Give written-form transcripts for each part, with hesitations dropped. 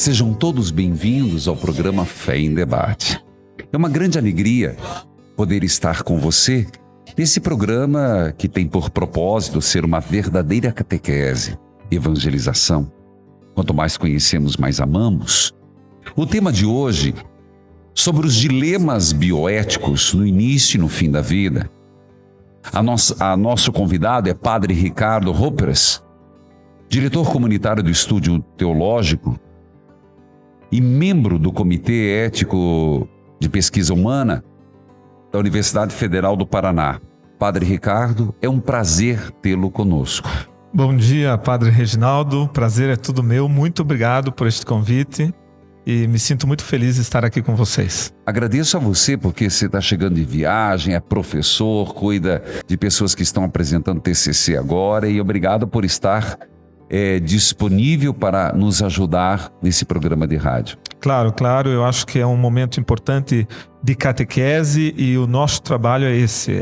Sejam todos bem-vindos ao programa Fé em Debate. É uma grande alegria poder estar com você nesse programa que tem por propósito ser uma verdadeira catequese, evangelização. Quanto mais conhecemos, mais amamos. O tema de hoje, sobre os dilemas bioéticos no início e no fim da vida. Nosso convidado é Padre Ricardo Roperes, diretor comunitário do Estúdio Teológico e membro do Comitê Ético de Pesquisa Humana da Universidade Federal do Paraná. Padre Ricardo, é um prazer tê-lo conosco. Bom dia, Padre Reginaldo. Prazer é tudo meu. Muito obrigado por este convite e me sinto muito feliz de estar aqui com vocês. Agradeço a você porque você está chegando de viagem, é professor, cuida de pessoas que estão apresentando TCC agora e obrigado por estar disponível para nos ajudar nesse programa de rádio. Claro, eu acho que é um momento importante de catequese e o nosso trabalho é esse,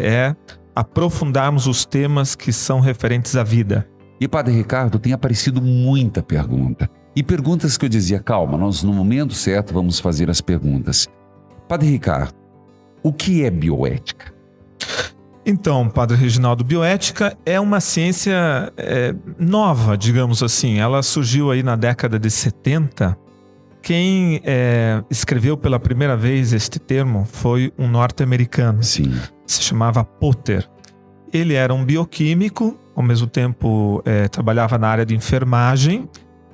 aprofundarmos os temas que são referentes à vida. E Padre Ricardo, tem aparecido muita pergunta. E perguntas que eu dizia, calma, nós no momento certo vamos fazer as perguntas. Padre Ricardo, o que é bioética? Então, Padre Reginaldo, bioética é uma ciência nova, digamos assim. Ela surgiu aí na década de 70. Quem escreveu pela primeira vez este termo foi um norte-americano. Sim. Se chamava Potter. Ele era um bioquímico, ao mesmo tempo trabalhava na área de enfermagem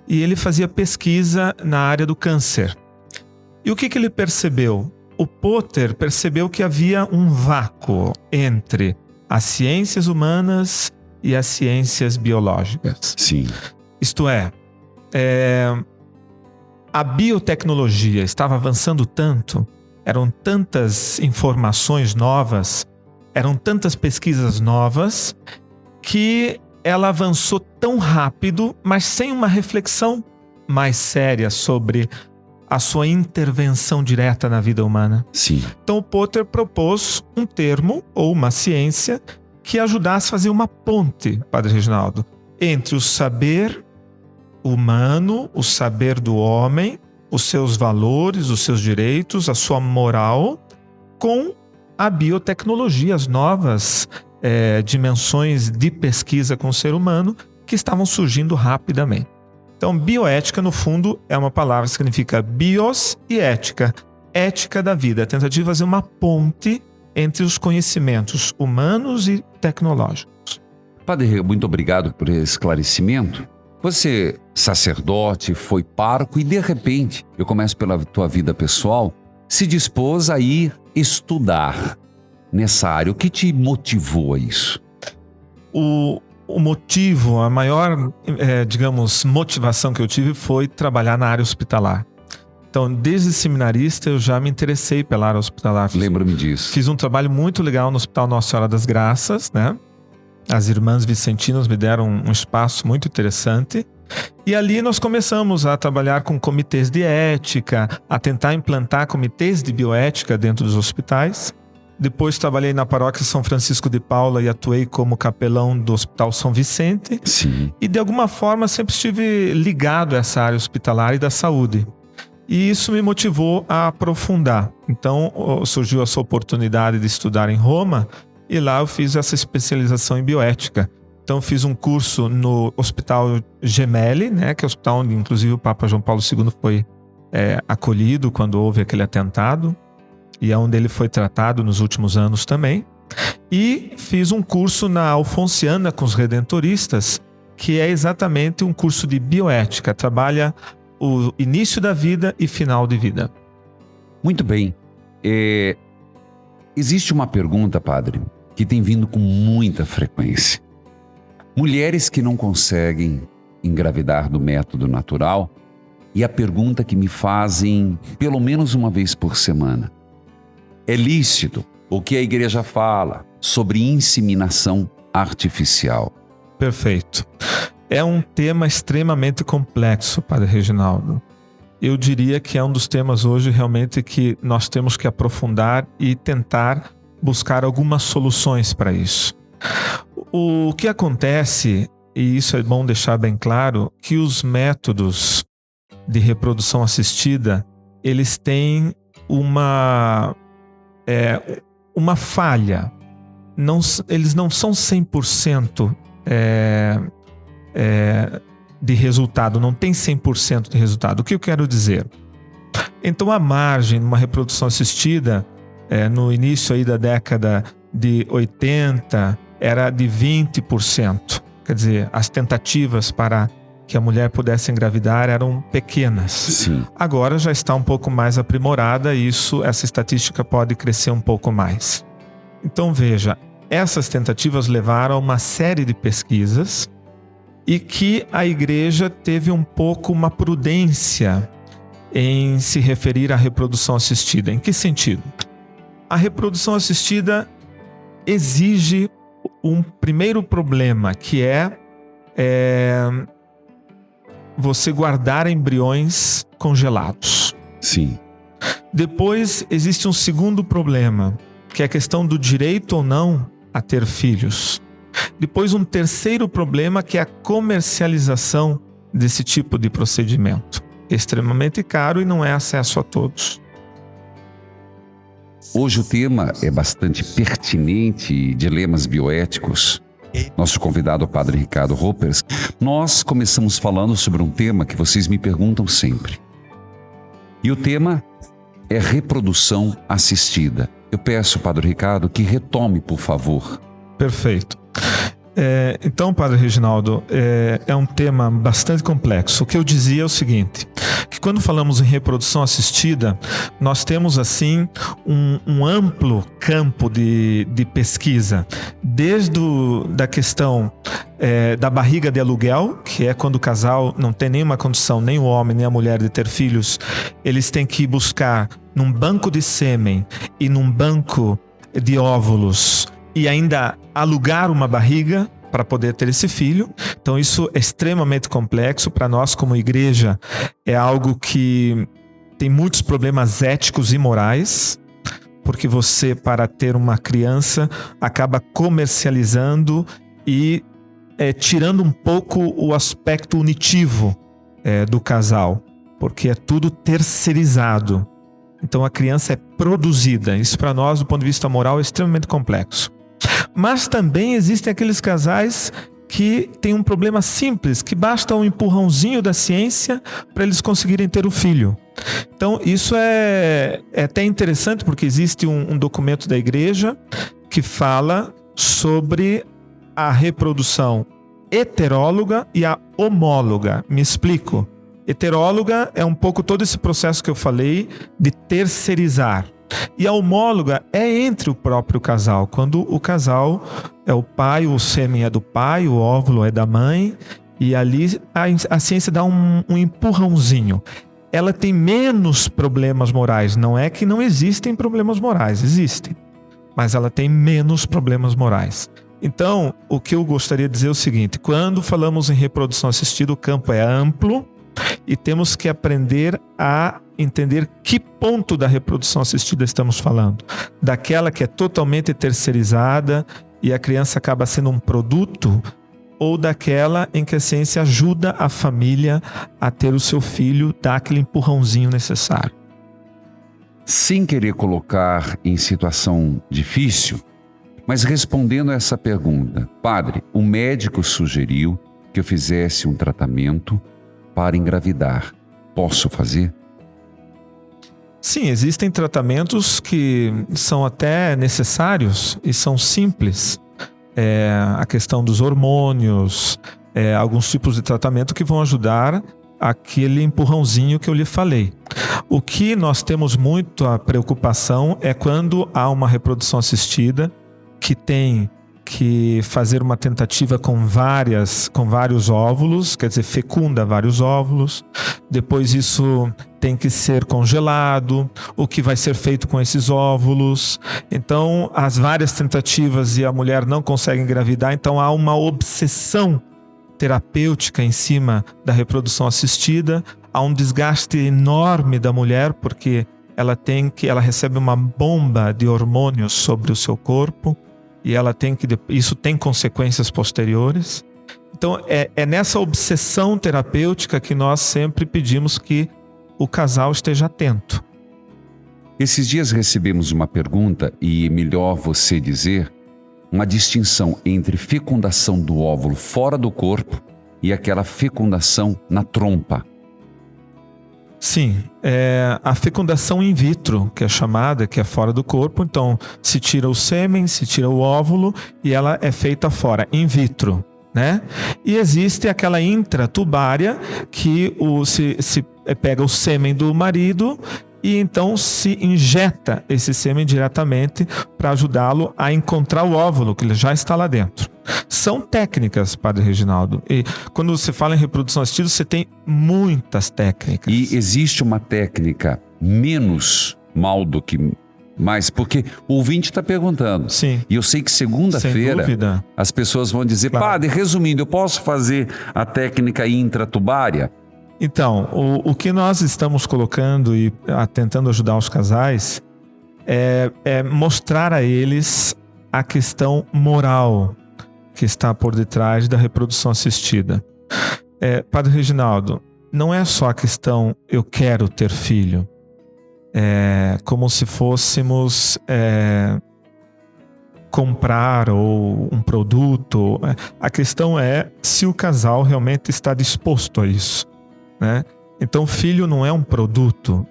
e ele fazia pesquisa na área do câncer. E o que ele percebeu? O Potter percebeu que havia um vácuo entre as ciências humanas e as ciências biológicas. Sim. Isto é, a biotecnologia estava avançando tanto, eram tantas informações novas, eram tantas pesquisas novas, que ela avançou tão rápido, mas sem uma reflexão mais séria sobre a sua intervenção direta na vida humana. Sim. Então o Potter propôs um termo ou uma ciência que ajudasse a fazer uma ponte, Padre Reginaldo, entre o saber humano, o saber do homem, os seus valores, os seus direitos, a sua moral, com a biotecnologia, as novas dimensões de pesquisa com o ser humano que estavam surgindo rapidamente. Então, bioética, no fundo, é uma palavra que significa bios e ética. Ética da vida, a tentativa de fazer uma ponte entre os conhecimentos humanos e tecnológicos. Padre, muito obrigado por esse esclarecimento. Você, sacerdote, foi pároco e, de repente, eu começo pela tua vida pessoal, se dispôs a ir estudar nessa área. O que te motivou a isso? O motivo, a maior, motivação que eu tive foi trabalhar na área hospitalar. Então, desde seminarista, eu já me interessei pela área hospitalar. Lembro-me disso. Fiz um trabalho muito legal no Hospital Nossa Senhora das Graças, né? As irmãs vicentinas me deram um espaço muito interessante. E ali nós começamos a trabalhar com comitês de ética, a tentar implantar comitês de bioética dentro dos hospitais. Depois trabalhei na paróquia São Francisco de Paula e atuei como capelão do Hospital São Vicente. Sim. E de alguma forma sempre estive ligado a essa área hospitalar e da saúde. E isso me motivou a aprofundar. Então surgiu essa oportunidade de estudar em Roma e lá eu fiz essa especialização em bioética. Então fiz um curso no Hospital Gemelli, né, que é o hospital onde inclusive o Papa João Paulo II foi acolhido quando houve aquele atentado. E é onde ele foi tratado nos últimos anos também. E fiz um curso na Alfonsiana com os Redentoristas, que é exatamente um curso de bioética. Trabalha o início da vida e final de vida. Muito bem. Existe uma pergunta, padre, que tem vindo com muita frequência. Mulheres que não conseguem engravidar do método natural, e a pergunta que me fazem pelo menos uma vez por semana. É lícito o que a igreja fala sobre inseminação artificial? Perfeito. É um tema extremamente complexo, Padre Reginaldo. Eu diria que é um dos temas hoje realmente que nós temos que aprofundar e tentar buscar algumas soluções para isso. O que acontece, e isso é bom deixar bem claro, que os métodos de reprodução assistida, eles têm uma falha. Eles não são 100% de resultado, não tem 100% de resultado. O que eu quero dizer? Então a margem numa reprodução assistida, no início aí da década de 80, era de 20%. Quer dizer, as tentativas para que a mulher pudesse engravidar eram pequenas. Sim. Agora já está um pouco mais aprimorada e essa estatística pode crescer um pouco mais. Então veja, essas tentativas levaram a uma série de pesquisas e que a igreja teve um pouco uma prudência em se referir à reprodução assistida. Em que sentido? A reprodução assistida exige um primeiro problema, que é você guardar embriões congelados. Sim. Depois existe um segundo problema, que é a questão do direito ou não a ter filhos. Depois um terceiro problema, que é a comercialização desse tipo de procedimento. Extremamente caro e não é acesso a todos. Hoje o tema é bastante pertinente, dilemas bioéticos. Nosso convidado, o Padre Ricardo Roppers. Nós começamos falando sobre um tema que vocês me perguntam sempre. E o tema é reprodução assistida. Eu peço, Padre Ricardo, que retome, por favor. Perfeito. Então, Padre Reginaldo, é um tema bastante complexo. O que eu dizia é o seguinte, que quando falamos em reprodução assistida, nós temos assim um amplo campo de pesquisa, desde da questão da barriga de aluguel, que é quando o casal não tem nenhuma condição, nem o homem nem a mulher, de ter filhos, eles têm que buscar num banco de sêmen e num banco de óvulos e ainda alugar uma barriga para poder ter esse filho. Então isso é extremamente complexo. Para nós como igreja é algo que tem muitos problemas éticos e morais, porque você, para ter uma criança, acaba comercializando e tirando um pouco o aspecto unitivo do casal, porque é tudo terceirizado. Então a criança é produzida. Isso para nós, do ponto de vista moral, é extremamente complexo. Mas também existem aqueles casais que têm um problema simples, que basta um empurrãozinho da ciência para eles conseguirem ter o filho. Então isso é até interessante, porque existe um documento da igreja que fala sobre a reprodução heteróloga e a homóloga. Me explico. Heteróloga é um pouco todo esse processo que eu falei de terceirizar. E a homóloga é entre o próprio casal, quando o casal é o pai, o sêmen é do pai, o óvulo é da mãe, e ali a ciência dá um empurrãozinho. Ela tem menos problemas morais. Não é que não existem problemas morais, existem, mas ela tem menos problemas morais. Então, o que eu gostaria de dizer é o seguinte: quando falamos em reprodução assistida, o campo é amplo e temos que aprender a entender que ponto da reprodução assistida estamos falando. Daquela que é totalmente terceirizada e a criança acaba sendo um produto, ou daquela em que a ciência ajuda a família a ter o seu filho, dá aquele empurrãozinho necessário. Sem querer colocar em situação difícil, mas respondendo a essa pergunta, Padre, o médico sugeriu que eu fizesse um tratamento para engravidar. Posso fazer? Sim, existem tratamentos que são até necessários e são simples. A questão dos hormônios, alguns tipos de tratamento que vão ajudar aquele empurrãozinho que eu lhe falei. O que nós temos muito a preocupação é quando há uma reprodução assistida que tem que fazer uma tentativa com vários óvulos, quer dizer, fecunda vários óvulos. Depois isso tem que ser congelado, o que vai ser feito com esses óvulos. Então, as várias tentativas e a mulher não consegue engravidar, então há uma obsessão terapêutica em cima da reprodução assistida, há um desgaste enorme da mulher, porque ela recebe uma bomba de hormônios sobre o seu corpo, e isso tem consequências posteriores. Então, é nessa obsessão terapêutica que nós sempre pedimos que o casal esteja atento. Esses dias recebemos uma pergunta, e melhor você dizer, uma distinção entre fecundação do óvulo fora do corpo e aquela fecundação na trompa. Sim, a fecundação in vitro, que é chamada, que é fora do corpo. Então, se tira o sêmen, se tira o óvulo e ela é feita fora, in vitro, né? E existe aquela intratubária que se pega o sêmen do marido e então se injeta esse sêmen diretamente para ajudá-lo a encontrar o óvulo, que ele já está lá dentro. São técnicas, Padre Reginaldo. E quando você fala em reprodução assistida, você tem muitas técnicas. E existe uma técnica menos mal do que mais, porque o ouvinte está perguntando. Sim. E eu sei que segunda-feira as pessoas vão dizer, claro. Padre, resumindo, eu posso fazer a técnica intratubária? Então, o que nós estamos colocando e tentando ajudar os casais é mostrar a eles a questão moral que está por detrás da reprodução assistida. Padre Reginaldo, não é só a questão eu quero ter filho, como se fôssemos comprar ou um produto. A questão é se o casal realmente está disposto a isso, né? Então, filho não é um produto,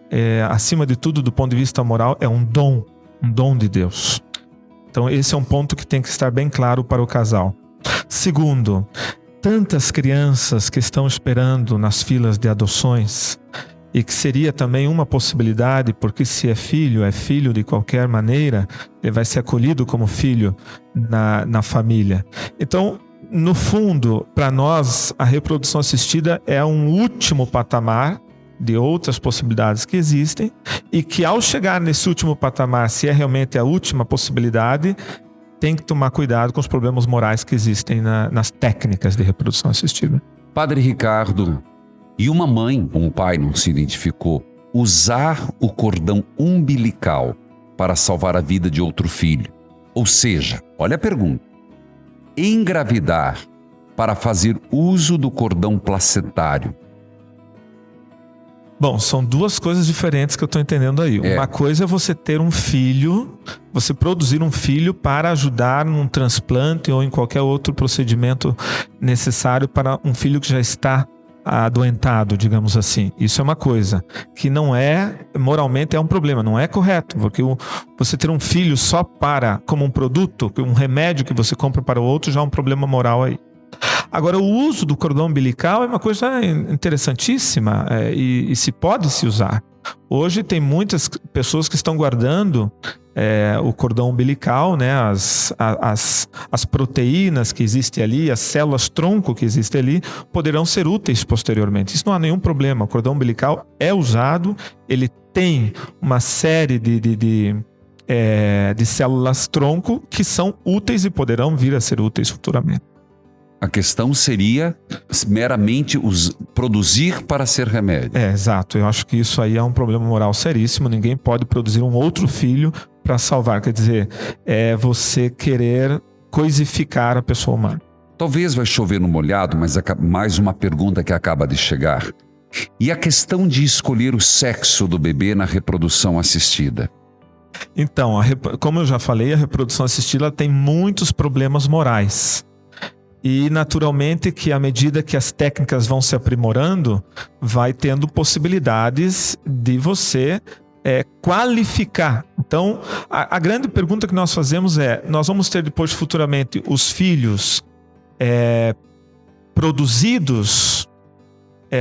acima de tudo, do ponto de vista moral, é um dom de Deus. Então, esse é um ponto que tem que estar bem claro para o casal. Segundo, tantas crianças que estão esperando nas filas de adoções, e que seria também uma possibilidade, porque se é filho de qualquer maneira, ele vai ser acolhido como filho na família. Então, no fundo, para nós, a reprodução assistida é um último patamar de outras possibilidades que existem, e que ao chegar nesse último patamar, se é realmente a última possibilidade, tem que tomar cuidado com os problemas morais que existem nas técnicas de reprodução assistida. Padre Ricardo, e uma mãe, um pai não se identificou, usar o cordão umbilical para salvar a vida de outro filho? Ou seja, olha a pergunta, engravidar para fazer uso do cordão placentário? Bom, são duas coisas diferentes que eu estou entendendo aí. Uma coisa é você ter um filho, você produzir um filho para ajudar num transplante ou em qualquer outro procedimento necessário para um filho que já está adoentado, digamos assim. Isso é uma coisa que não moralmente é um problema, não é correto, porque você ter um filho só como um produto, um remédio que você compra para o outro, já é um problema moral aí. Agora, o uso do cordão umbilical é uma coisa interessantíssima e se pode se usar. Hoje tem muitas pessoas que estão guardando o cordão umbilical, né, as proteínas que existem ali, as células tronco que existem ali, poderão ser úteis posteriormente. Isso não há nenhum problema. O cordão umbilical é usado, ele tem uma série de células tronco que são úteis e poderão vir a ser úteis futuramente. A questão seria meramente produzir para ser remédio. Exato. Eu acho que isso aí é um problema moral seríssimo. Ninguém pode produzir um outro filho para salvar. Quer dizer, é você querer coisificar a pessoa humana. Talvez vai chover no molhado, mas mais uma pergunta que acaba de chegar. E a questão de escolher o sexo do bebê na reprodução assistida? Então, como eu já falei, a reprodução assistida tem muitos problemas morais. E naturalmente que à medida que as técnicas vão se aprimorando, vai tendo possibilidades de você qualificar. Então, a grande pergunta que nós fazemos nós vamos ter depois futuramente os filhos produzidos,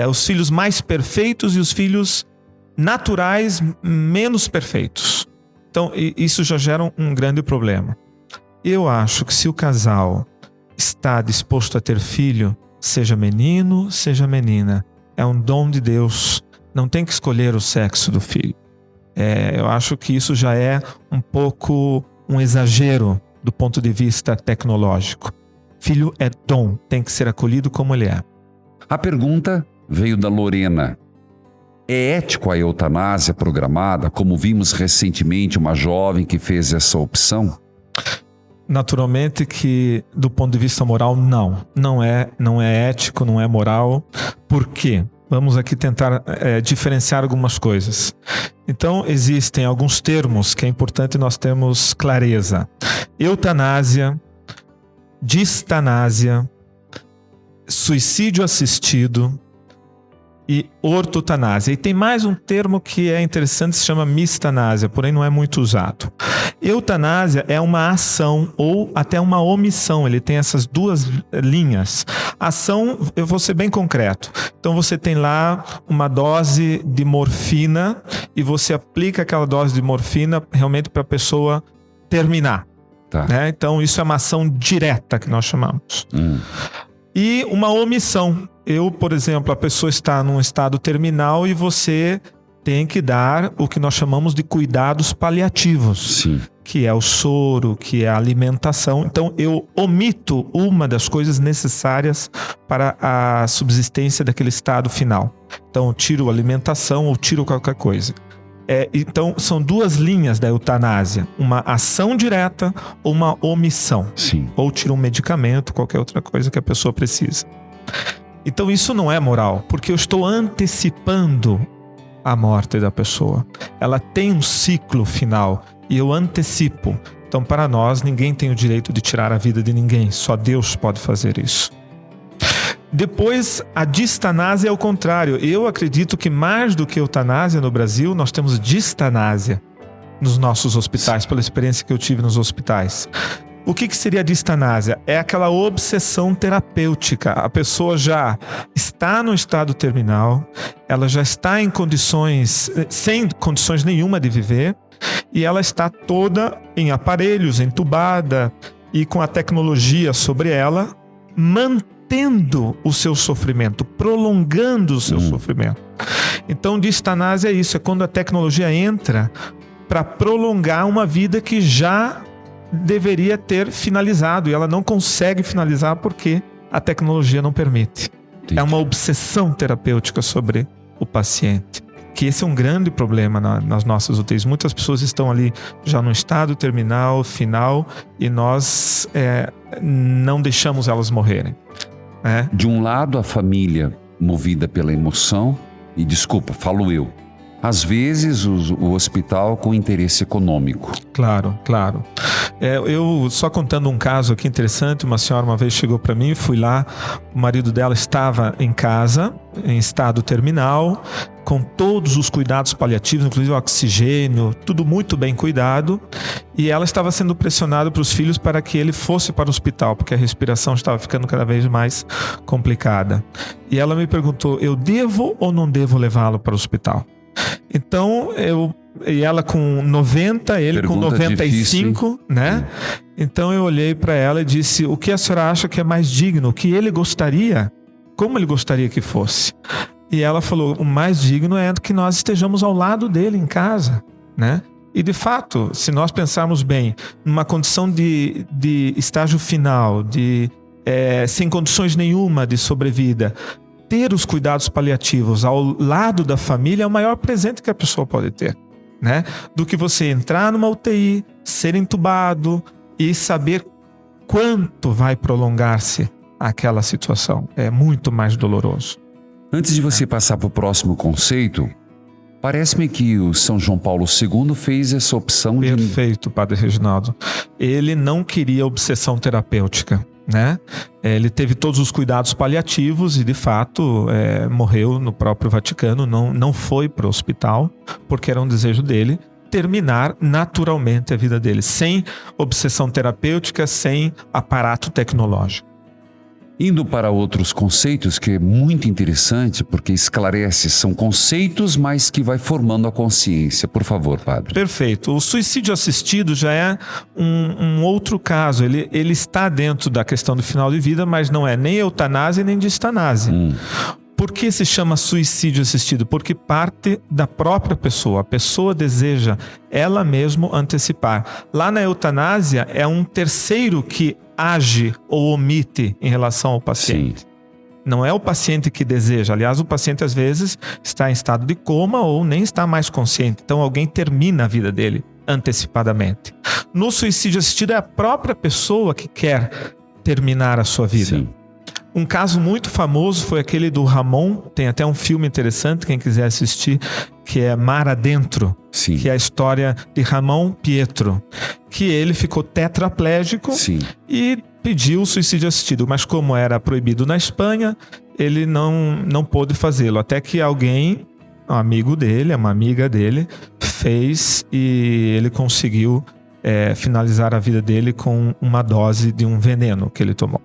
os filhos mais perfeitos e os filhos naturais menos perfeitos. Então, isso já gera um grande problema. Eu acho que se o casal está disposto a ter filho, seja menino, seja menina, é um dom de Deus, não tem que escolher o sexo do filho. Eu acho que isso já é um pouco um exagero do ponto de vista tecnológico. Filho é dom, tem que ser acolhido como ele é. A pergunta veio da Lorena. É ético a eutanásia programada, como vimos recentemente uma jovem que fez essa opção? naturalmente que do ponto de vista moral, não é ético, não é moral. Por quê? Vamos aqui tentar diferenciar algumas coisas. Então, existem alguns termos que é importante nós termos clareza. Eutanásia, distanásia, suicídio assistido e ortotanásia. E tem mais um termo que é interessante, se chama mistanásia, porém não é muito usado. Eutanásia é uma ação ou até uma omissão, ele tem essas duas linhas. Ação, eu vou ser bem concreto. Então você tem lá uma dose de morfina e você aplica aquela dose de morfina realmente para a pessoa terminar. Tá. Né? Então isso é uma ação direta que nós chamamos. E uma omissão. Por exemplo, a pessoa está num estado terminal e você tem que dar o que nós chamamos de cuidados paliativos. Sim. Que é o soro, que é a alimentação. Então, eu omito uma das coisas necessárias para a subsistência daquele estado final. Então, eu tiro a alimentação ou tiro qualquer coisa. Então, são duas linhas da eutanásia. Uma ação direta ou uma omissão. Sim. Ou tira um medicamento, qualquer outra coisa que a pessoa precisa. Então, isso não é moral, porque eu estou antecipando a morte da pessoa. Ela tem um ciclo final e eu antecipo. Então, para nós, ninguém tem o direito de tirar a vida de ninguém. Só Deus pode fazer isso. Depois, a distanásia é o contrário. Eu acredito que mais do que eutanásia no Brasil, nós temos distanásia nos nossos hospitais, pela experiência que eu tive nos hospitais. O que seria a distanásia? É aquela obsessão terapêutica. A pessoa já está no estado terminal, ela já está em condições, sem condições nenhuma de viver, e ela está toda em aparelhos, entubada e com a tecnologia sobre ela, mantendo o seu sofrimento, prolongando o seu sofrimento. Então, distanásia é isso, é quando a tecnologia entra para prolongar uma vida que já deveria ter finalizado e ela não consegue finalizar porque a tecnologia não permite. Entendi. É uma obsessão terapêutica sobre o paciente, que esse é um grande problema nas nossas UTIs. Muitas pessoas estão ali já no estado terminal, final, e nós não deixamos elas morrerem. De um lado, a família movida pela emoção, e desculpa, falo eu, às vezes o hospital com interesse econômico. Claro. Eu só contando um caso aqui interessante, uma senhora uma vez chegou para mim, fui lá, o marido dela estava em casa, em estado terminal, com todos os cuidados paliativos, inclusive oxigênio, tudo muito bem cuidado, e ela estava sendo pressionada para os filhos para que ele fosse para o hospital, porque a respiração estava ficando cada vez mais complicada. E ela me perguntou, eu devo ou não devo levá-lo para o hospital? Então, e ela com 90, ele pergunta com 95, difícil, né? Então eu olhei para ela e disse, o que a senhora acha que é mais digno? O que ele gostaria? Como ele gostaria que fosse? E ela falou, o mais digno é que nós estejamos ao lado dele em casa, né? E de fato, se nós pensarmos bem, numa condição de estágio final, sem condições nenhuma de sobrevida, ter os cuidados paliativos ao lado da família é o maior presente que a pessoa pode ter, né? Do que você entrar numa UTI, ser entubado e saber quanto vai prolongar-se aquela situação. É muito mais doloroso. Antes de você passar para o próximo conceito, parece-me que o São João Paulo II fez essa opção de... Perfeito, Padre Reginaldo. Ele não queria obsessão terapêutica, né? Ele teve todos os cuidados paliativos e de fato morreu no próprio Vaticano, não foi para o hospital, porque era um desejo dele terminar naturalmente a vida dele, sem obsessão terapêutica, sem aparato tecnológico. Indo para outros conceitos, que é muito interessante, porque esclarece, são conceitos, mas que vai formando a consciência. Por favor, padre. Perfeito. O suicídio assistido já é um outro caso. Ele está dentro da questão do final de vida, mas não é nem eutanásia nem distanásia. Por que se chama suicídio assistido? Porque parte da própria pessoa. A pessoa deseja ela mesma antecipar. Lá na eutanásia é um terceiro que age ou omite em relação ao paciente. Sim. Não é o paciente que deseja. Aliás, o paciente às vezes está em estado de coma ou nem está mais consciente. Então alguém termina a vida dele antecipadamente. No suicídio assistido é a própria pessoa que quer terminar a sua vida. Sim. Um caso muito famoso foi aquele do Ramon, tem até um filme interessante, quem quiser assistir, que é Mar Adentro, Sim. que é a história de Ramon Pietro, que ele ficou tetraplégico Sim. e pediu o suicídio assistido, mas como era proibido na Espanha, ele não pôde fazê-lo, até que alguém, um amigo dele, uma amiga dele, fez e ele conseguiu finalizar a vida dele com uma dose de um veneno que ele tomou.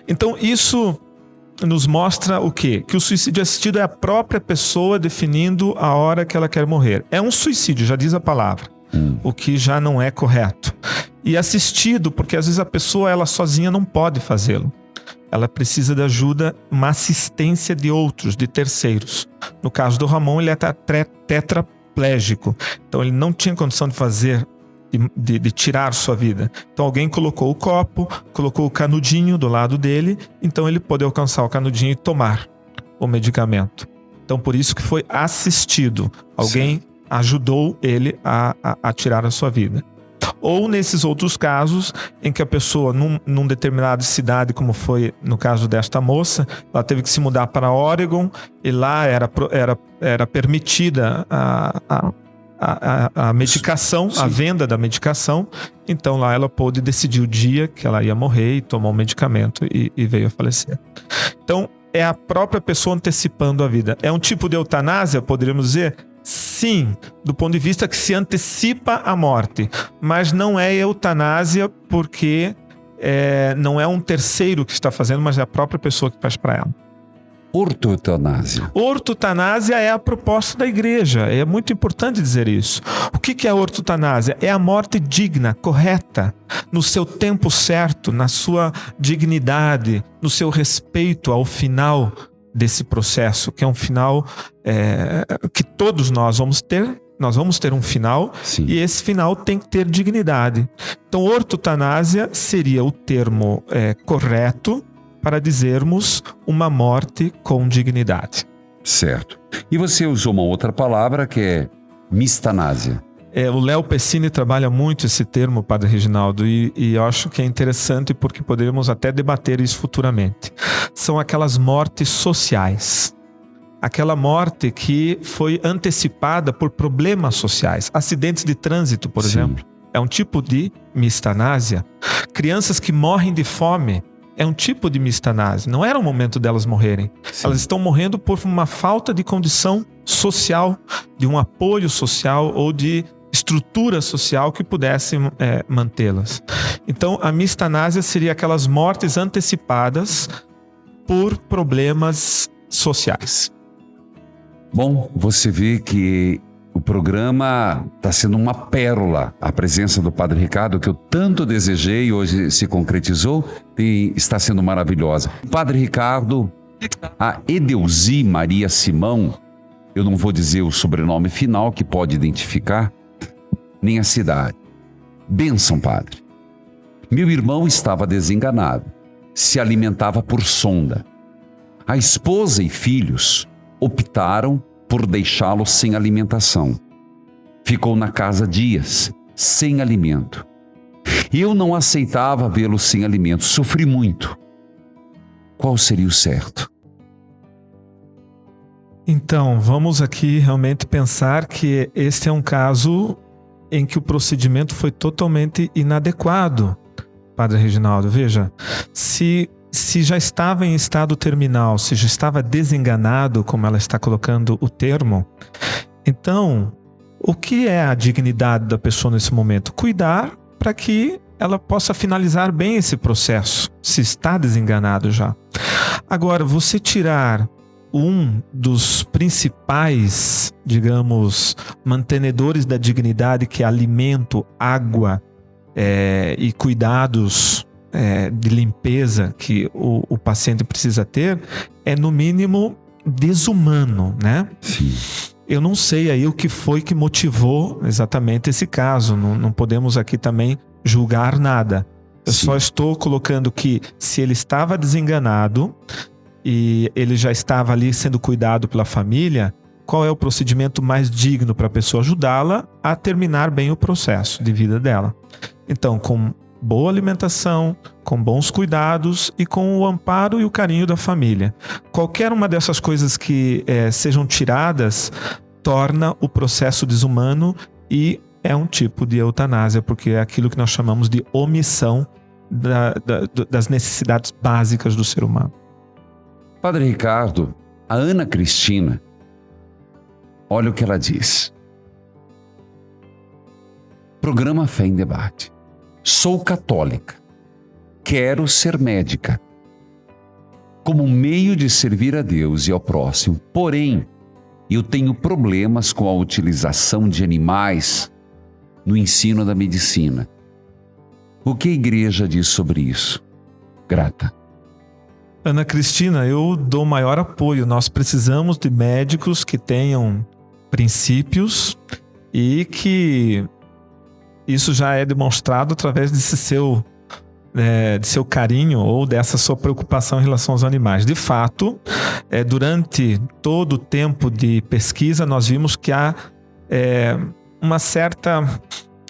Então isso nos mostra o quê? Que o suicídio assistido é a própria pessoa definindo a hora que ela quer morrer. É um suicídio, já diz a palavra, o que já não é correto. E assistido, porque às vezes a pessoa ela sozinha não pode fazê-lo. Ela precisa de ajuda, uma assistência de outros, de terceiros. No caso do Ramon, ele é tetraplégico. Então ele não tinha condição de fazer, de tirar sua vida. Então alguém colocou o copo, colocou o canudinho do lado dele, então ele pôde alcançar o canudinho e tomar o medicamento. Então por isso que foi assistido. Alguém ajudou ele a tirar a sua vida. Ou nesses outros casos em que a pessoa num determinada cidade, como foi no caso desta moça, ela teve que se mudar para Oregon e lá era permitida a medicação, a venda da medicação. Então lá ela pôde decidir o dia que ela ia morrer e tomou o medicamento e veio a falecer. Então é a própria pessoa antecipando a vida. É um tipo de eutanásia, poderíamos dizer? Sim, do ponto de vista que se antecipa a morte, mas não é eutanásia porque não é um terceiro que está fazendo, mas é a própria pessoa que faz para ela. Ortotanásia. Ortotanásia é a proposta da igreja, é muito importante dizer isso. O que é a ortotanásia? É a morte digna, correta, no seu tempo certo, na sua dignidade, no seu respeito ao final desse processo, que é um final que todos nós vamos ter um final. Sim. E esse final tem que ter dignidade. Então, ortotanásia seria o termo correto para dizermos uma morte com dignidade. Certo. E você usou uma outra palavra que é mistanásia. O Léo Pessini trabalha muito esse termo, Padre Reginaldo, e eu acho que é interessante porque poderíamos até debater isso futuramente. São aquelas mortes sociais. Aquela morte que foi antecipada por problemas sociais. Acidentes de trânsito, por exemplo, é um tipo de mistanásia. Crianças que morrem de fome é um tipo de mistanásia. Não era o momento delas morrerem. Sim. Elas estão morrendo por uma falta de condição social, de um apoio social ou de estrutura social que pudesse mantê-las. Então, a mistanásia seria aquelas mortes antecipadas por problemas sociais. Bom, você vê que o programa está sendo uma pérola. A presença do Padre Ricardo, que eu tanto desejei e hoje se concretizou, está sendo maravilhosa. Padre Ricardo, a Edeusi Maria Simão, eu não vou dizer o sobrenome final que pode identificar, nem a cidade. Bênção, Padre. Meu irmão estava desenganado, se alimentava por sonda. A esposa e filhos optaram por deixá-lo sem alimentação. Ficou na casa dias, sem alimento. Eu não aceitava vê-lo sem alimento, sofri muito. Qual seria o certo? Então, vamos aqui realmente pensar que este é um caso em que o procedimento foi totalmente inadequado, Padre Reginaldo. Veja, se já estava em estado terminal, se já estava desenganado, como ela está colocando o termo, então, o que é a dignidade da pessoa nesse momento? Cuidar para que ela possa finalizar bem esse processo, se está desenganado já. Agora, você tirar um dos principais, digamos, mantenedores da dignidade, que é alimento, água e cuidados de limpeza que o paciente precisa ter, é no mínimo desumano, né? Sim. Eu não sei aí o que foi que motivou exatamente esse caso, não podemos aqui também julgar nada. Eu só estou colocando que se ele estava desenganado e ele já estava ali sendo cuidado pela família, qual é o procedimento mais digno para a pessoa ajudá-la a terminar bem o processo de vida dela? Então, com boa alimentação, com bons cuidados e com o amparo e o carinho da família. Qualquer uma dessas coisas que sejam tiradas torna o processo desumano e é um tipo de eutanásia, porque é aquilo que nós chamamos de omissão das necessidades básicas do ser humano. Padre Ricardo, a Ana Cristina, olha o que ela diz. Programa Fé em Debate. Sou católica. Quero ser médica. Como meio de servir a Deus e ao próximo. Porém, eu tenho problemas com a utilização de animais no ensino da medicina. O que a igreja diz sobre isso? Grata. Ana Cristina, eu dou maior apoio. Nós precisamos de médicos que tenham princípios e que isso já é demonstrado através desse seu carinho ou dessa sua preocupação em relação aos animais. De fato, durante todo o tempo de pesquisa, nós vimos que há uma certa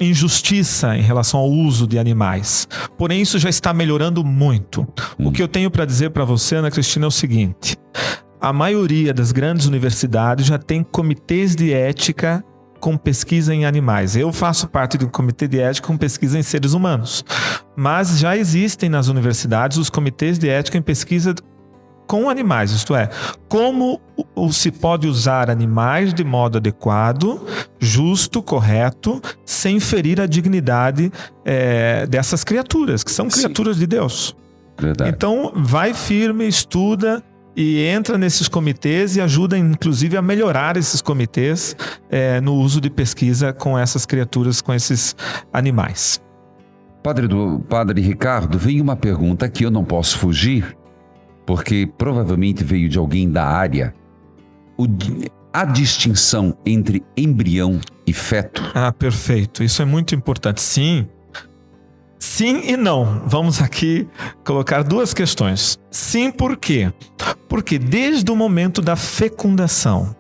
injustiça em relação ao uso de animais. Porém, isso já está melhorando muito. O que eu tenho para dizer para você, Ana Cristina, é o seguinte: a maioria das grandes universidades já tem comitês de ética com pesquisa em animais. Eu faço parte de um comitê de ética com pesquisa em seres humanos. Mas já existem nas universidades os comitês de ética em pesquisa com animais, isto é, como se pode usar animais de modo adequado, justo, correto, sem ferir a dignidade dessas criaturas, que são criaturas de Deus. Verdade. Então, vai firme, estuda e entra nesses comitês e ajuda, inclusive, a melhorar esses comitês no uso de pesquisa com essas criaturas, com esses animais. Padre Ricardo, veio uma pergunta que eu não posso fugir, porque provavelmente veio de alguém da área. A distinção entre embrião e feto? Ah, perfeito. Isso é muito importante. Sim e não. Vamos aqui colocar duas questões. Sim, por quê? Porque desde o momento da fecundação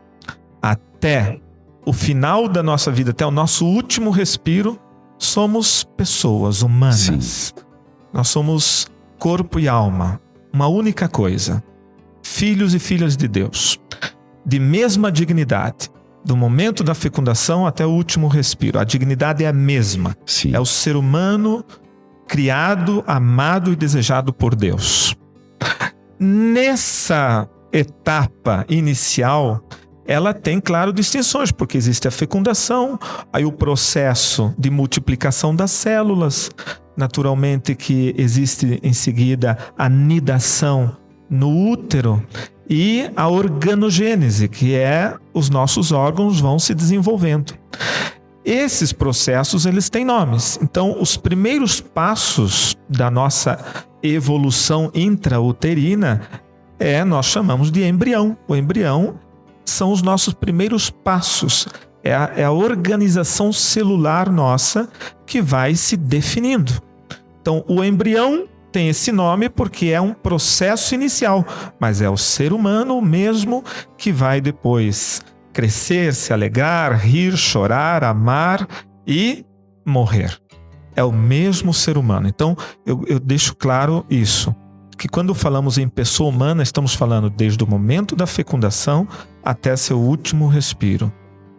até o final da nossa vida, até o nosso último respiro, somos pessoas humanas. Sim. Nós somos corpo e alma, uma única coisa. Filhos e filhas de Deus, de mesma dignidade. Do momento da fecundação até o último respiro. A dignidade é a mesma. Sim. É o ser humano criado, amado e desejado por Deus. Nessa etapa inicial, ela tem, claro, distinções, porque existe a fecundação, aí o processo de multiplicação das células, naturalmente que existe em seguida a nidação no útero e a organogênese, que é os nossos órgãos vão se desenvolvendo. Esses processos, eles têm nomes. Então, os primeiros passos da nossa evolução intrauterina nós chamamos de embrião. O embrião são os nossos primeiros passos. É a organização celular nossa que vai se definindo. Então, o embrião tem esse nome porque é um processo inicial, mas é o ser humano mesmo que vai depois crescer, se alegrar, rir, chorar, amar e morrer. É o mesmo ser humano. Então, eu deixo claro isso, que quando falamos em pessoa humana, estamos falando desde o momento da fecundação até seu último respiro.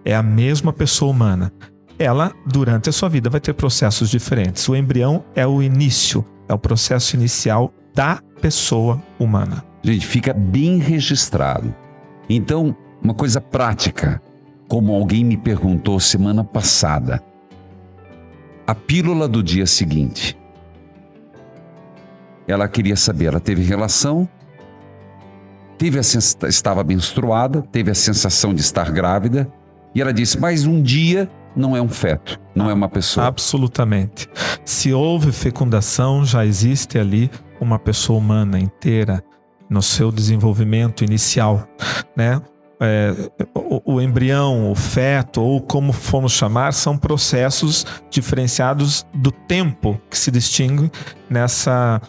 É a mesma pessoa humana. Ela, durante a sua vida, vai ter processos diferentes. O embrião é o início, é o processo inicial da pessoa humana. Gente, fica bem registrado. Então, uma coisa prática, como alguém me perguntou semana passada, a pílula do dia seguinte. Ela queria saber, ela teve relação, estava menstruada, teve a sensação de estar grávida, e ela disse, mas um dia não é um feto, não é uma pessoa. Absolutamente. Se houve fecundação, já existe ali uma pessoa humana inteira no seu desenvolvimento inicial, né? O embrião, o feto, ou como formos chamar, são processos diferenciados do tempo que se distingue nessa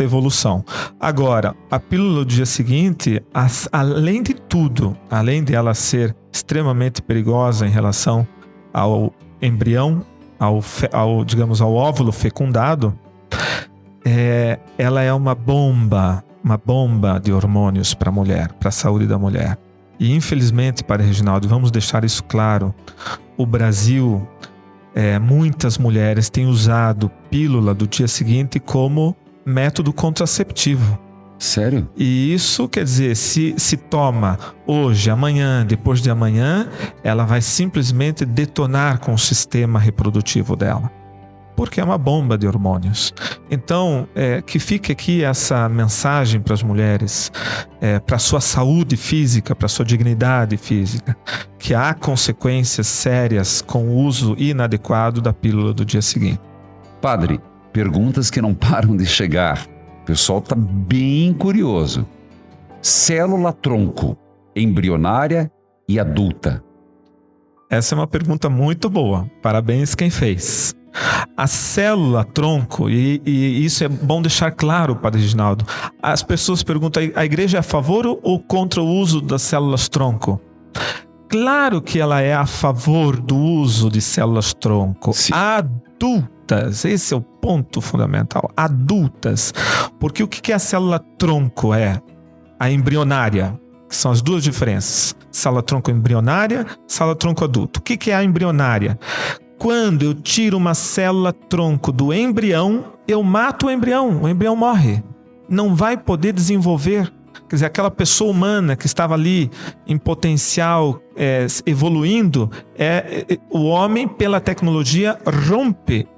evolução. Agora, a pílula do dia seguinte, além de tudo, além de ela ser extremamente perigosa em relação ao embrião, digamos, ao óvulo fecundado, ela é uma bomba de hormônios para a mulher, para a saúde da mulher. E infelizmente, Padre Reginaldo, vamos deixar isso claro, o Brasil, muitas mulheres têm usado pílula do dia seguinte como método contraceptivo. Sério? E isso quer dizer, se toma hoje, amanhã, depois de amanhã, ela vai simplesmente detonar com o sistema reprodutivo dela, porque é uma bomba de hormônios. Então, que fique aqui essa mensagem para as mulheres, para a sua saúde física, para a sua dignidade física, que há consequências sérias com o uso inadequado da pílula do dia seguinte. Padre, perguntas que não param de chegar. O pessoal está bem curioso. Célula-tronco, embrionária e adulta. Essa é uma pergunta muito boa. Parabéns quem fez. A célula-tronco, e isso é bom deixar claro, Padre Reginaldo, as pessoas perguntam, a igreja é a favor ou contra o uso das células-tronco? Claro que ela é a favor do uso de células-tronco. Adultas, esse é o ponto fundamental. Adultas. Porque o que a célula-tronco é? A embrionária, que são as duas diferenças. Célula-tronco embrionária, célula-tronco adulto. O que é a embrionária? Quando eu tiro uma célula-tronco do embrião, eu mato o embrião morre. Não vai poder desenvolver. Quer dizer, aquela pessoa humana que estava ali em potencial evoluindo, o homem, pela tecnologia, rompe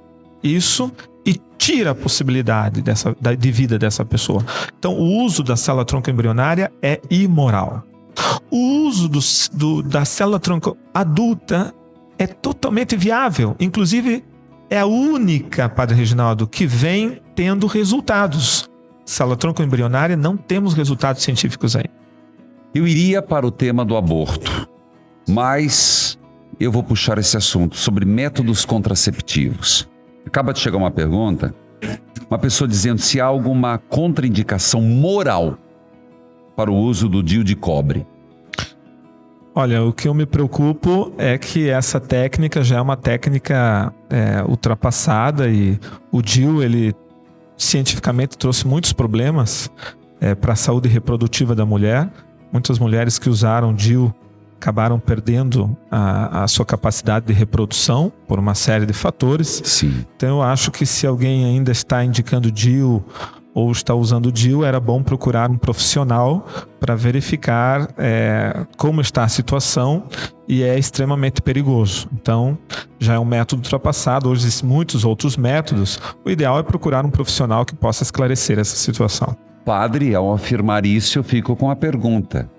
isso e tira a possibilidade de vida dessa pessoa. Então, o uso da célula-tronco embrionária é imoral. O uso da célula-tronco adulta é totalmente viável. Inclusive, é a única, Padre Reginaldo, que vem tendo resultados. Célula-tronco embrionária, não temos resultados científicos aí. Eu iria para o tema do aborto, mas eu vou puxar esse assunto sobre métodos contraceptivos. Acaba de chegar uma pergunta, uma pessoa dizendo se há alguma contraindicação moral para o uso do DIU de cobre. Olha, o que eu me preocupo é que essa técnica já é uma técnica ultrapassada e o DIU, ele cientificamente trouxe muitos problemas para a saúde reprodutiva da mulher. Muitas mulheres que usaram DIU acabaram perdendo a sua capacidade de reprodução por uma série de fatores. Sim. Então eu acho que se alguém ainda está indicando DIU ou está usando DIU, era bom procurar um profissional para verificar como está a situação, e é extremamente perigoso. Então, já é um método ultrapassado. Hoje existem muitos outros métodos. O ideal é procurar um profissional que possa esclarecer essa situação. Padre, ao afirmar isso, eu fico com a pergunta: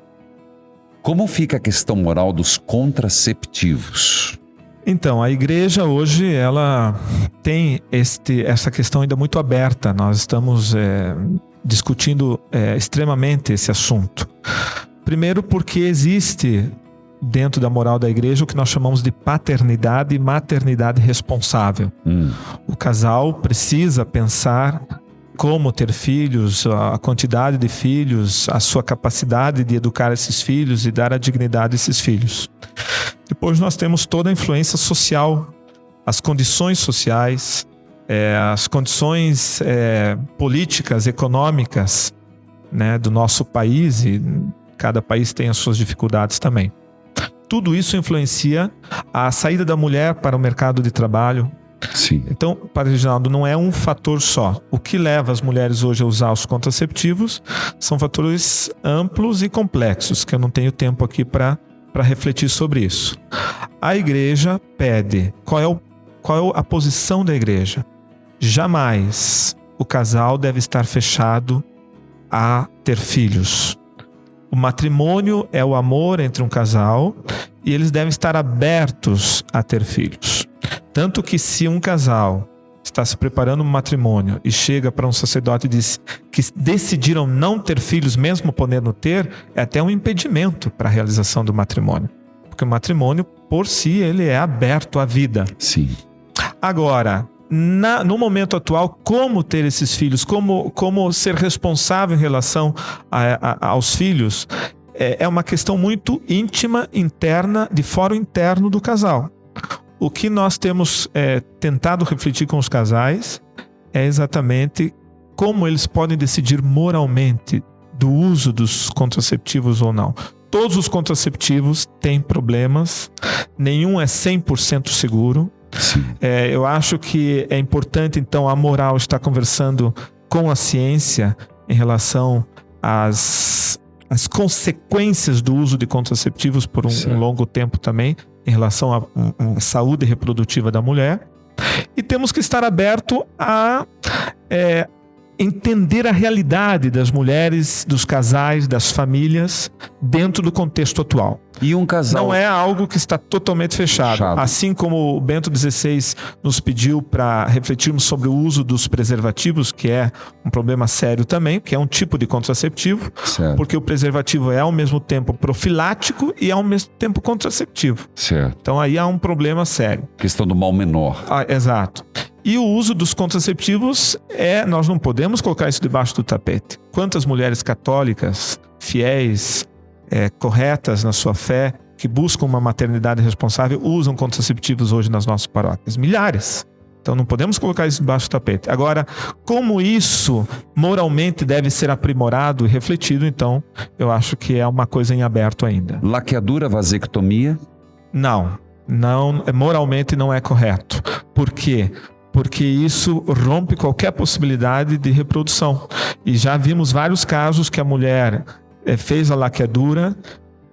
como fica a questão moral dos contraceptivos? Então, a igreja hoje, ela tem essa questão ainda muito aberta. Nós estamos discutindo extremamente esse assunto. Primeiro porque existe dentro da moral da igreja o que nós chamamos de paternidade e maternidade responsável. O casal precisa pensar como ter filhos, a quantidade de filhos, a sua capacidade de educar esses filhos e dar a dignidade a esses filhos. Depois nós temos toda a influência social, as condições sociais, as condições políticas, econômicas, né, do nosso país, e cada país tem as suas dificuldades também. Tudo isso influencia a saída da mulher para o mercado de trabalho. Sim. Então, Padre Reginaldo, não é um fator só. O que leva as mulheres hoje a usar os contraceptivos são fatores amplos e complexos, que eu não tenho tempo aqui para refletir sobre isso. A igreja pede, qual é a posição da igreja? Jamais o casal deve estar fechado a ter filhos. O matrimônio é o amor entre um casal e eles devem estar abertos a ter filhos. Tanto que se um casal está se preparando um matrimônio e chega para um sacerdote e diz que decidiram não ter filhos, mesmo podendo ter, é até um impedimento para a realização do matrimônio. Porque o matrimônio, por si, ele é aberto à vida. Sim. Agora, no momento atual, como ter esses filhos, como ser responsável em relação aos filhos, é uma questão muito íntima, interna, de fórum interno do casal. O que nós temos tentado refletir com os casais é exatamente como eles podem decidir moralmente do uso dos contraceptivos ou não. Todos os contraceptivos têm problemas, nenhum é 100% seguro. Eu acho que é importante, então, a moral estar conversando com a ciência em relação às consequências do uso de contraceptivos por um longo tempo também, em relação à saúde reprodutiva da mulher. E temos que estar aberto a entender a realidade das mulheres, dos casais, das famílias dentro do contexto atual. E um casal... Não é algo que está totalmente fechado. Assim como o Bento XVI nos pediu para refletirmos sobre o uso dos preservativos, que é um problema sério também, que é um tipo de contraceptivo, porque o preservativo é ao mesmo tempo profilático e ao mesmo tempo contraceptivo. Então aí há um problema sério. Questão do mal menor. Exato. E o uso dos contraceptivos nós não podemos colocar isso debaixo do tapete. Quantas mulheres católicas, fiéis, corretas na sua fé, que buscam uma maternidade responsável, usam contraceptivos hoje nas nossas paróquias? Milhares. Então não podemos colocar isso debaixo do tapete. Agora, como isso moralmente deve ser aprimorado e refletido, então eu acho que é uma coisa em aberto ainda. Laqueadura, vasectomia? Não, moralmente não é correto. Por quê? Porque isso rompe qualquer possibilidade de reprodução. E já vimos vários casos que a mulher fez a laqueadura,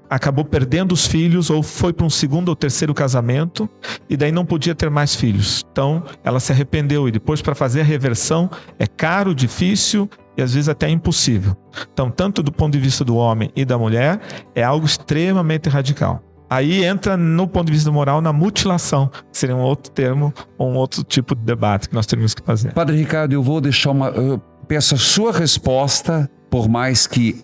acabou perdendo os filhos ou foi para um segundo ou terceiro casamento e daí não podia ter mais filhos. Então ela se arrependeu e depois, para fazer a reversão, é caro, difícil e às vezes até impossível. Então, tanto do ponto de vista do homem e da mulher, é algo extremamente radical. Aí entra, no ponto de vista moral, na mutilação, que seria um outro termo, um outro tipo de debate que nós teríamos que fazer. Padre Ricardo, eu vou deixar eu peço a sua resposta, por mais que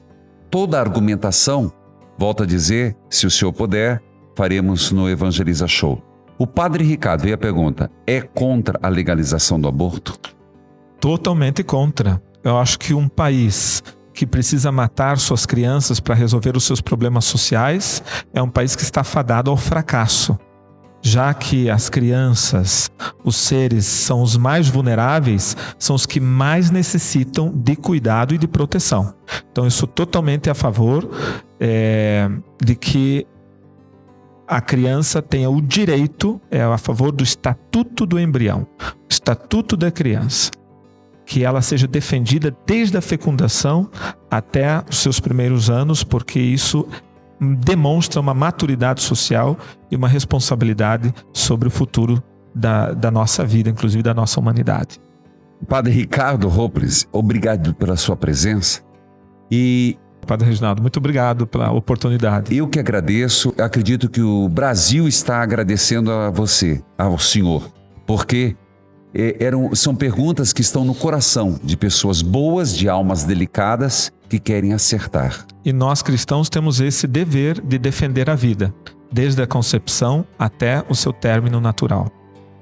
toda a argumentação, volto a dizer, se o senhor puder, faremos no Evangeliza Show. O Padre Ricardo, veio a pergunta, é contra a legalização do aborto? Totalmente contra. Eu acho que um país que precisa matar suas crianças para resolver os seus problemas sociais, é um país que está fadado ao fracasso. Já que as crianças, os seres, são os mais vulneráveis, são os que mais necessitam de cuidado e de proteção. Então eu sou totalmente a favor de que a criança tenha o direito, a favor do Estatuto do Embrião, Estatuto da Criança, que ela seja defendida desde a fecundação até os seus primeiros anos, porque isso demonstra uma maturidade social e uma responsabilidade sobre o futuro da nossa vida, inclusive da nossa humanidade. Padre Ricardo Robles, obrigado pela sua presença. E Padre Reginaldo, muito obrigado pela oportunidade. Eu que agradeço, acredito que o Brasil está agradecendo a você, ao senhor, porque são perguntas que estão no coração de pessoas boas, de almas delicadas, que querem acertar. E nós cristãos temos esse dever de defender a vida, desde a concepção até o seu término natural.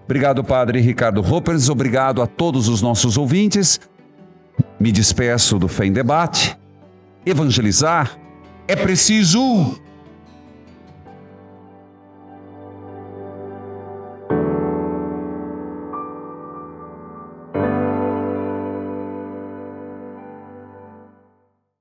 Obrigado, Padre Ricardo Robles, obrigado a todos os nossos ouvintes. Me despeço do Fé em Debate. Evangelizar é preciso!